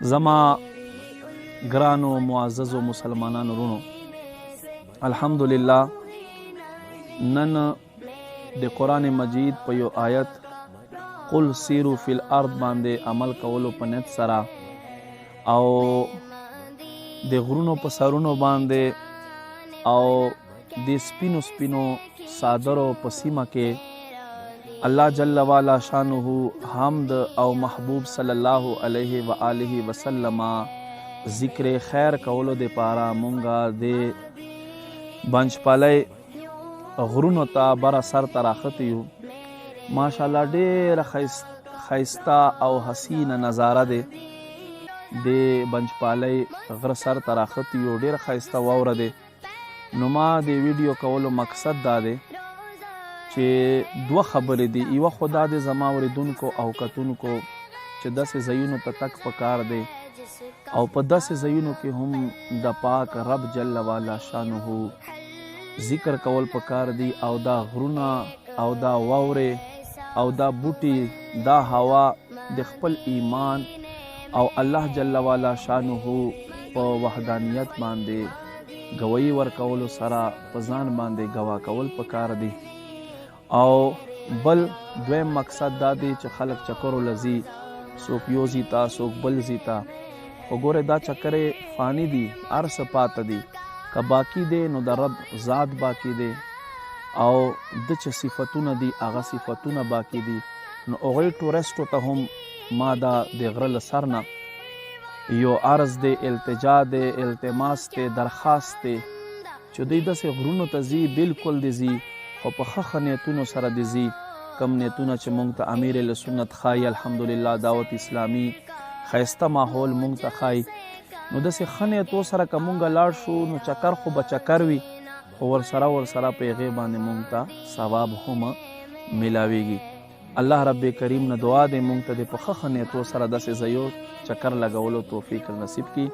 زما ګرانو معززو مسلمانانو ورونو، الحمدلله نن د قرآن مجید په یو آیت قل سیرو فی الارض باندې عمل کولو په نیت سره او د غرونو په سرونو باندې او د سپینو سپینو صادرو په سیمه کې الله جل والا شانه حمد او محبوب صلی الله علیه و آله وسلم ذکر خیر کولو د پاره مونږه د بنچپالۍ غرونو ته بره سر ته راختي یو. ماشاءالله ډېره ښایسته او حسینه نظاره دی د بنچپالۍ غره سر ته راختي یو. ډېره ښایسته واوره دی. نو ما د ویډیو کولو مقصد دا دی چې دوه خبرې دي. یوه خو دا د زما اوریدونکو او کتونکو چې داسې ځایونو ته تک پکار دی او په داسې ځایونو کې هم د پاک رب جل والا شانه ذکر کول پکار دی او دا غرونه او دا واورې او دا بوټي دا هوا د خپل ایمان او الله جل والا شانه په وحدانیت باندې گواہی ورکولو سره په ځان باندې گواه کول پکار دی. او بل دویم مقصد دا دی چې خلک چکرو لذي، څوک یو ځي ته څوک بل ځي ته، خو ګوره دا چکرې فانی دي، هر څه پاته دي. که باقی دی نو د رب ذات باقی دی او د چې صفتونه دي هغه صفتونه باقی دي. نو هغوی ټورسټو ته هم ما دا د غره له سر نه یو عرض دی، التجا دی، التماس دی، درخواست دی چې دوی داسې غرونو ته ځي، بالکل دی ځي خو په ښه نیتونو سره دی ځي. کم نیتونه چې مونږ ته امیر السنت ښایي، الحمدلله دعوت اسلامي ښایسته ماحول مونږ ته ښایي. نو داسې ښه نیتو سره که مونږ لاړ شو نو چکر خو به چکر وي، خو ورسره په هغې باندې مونږ ته ثواب هم میلاویږي. الله رب کریم نه دعا دی مونږ ته د په ښه نیتو سره داسې ځایو چکر لګولو توفیق نصیب کړي.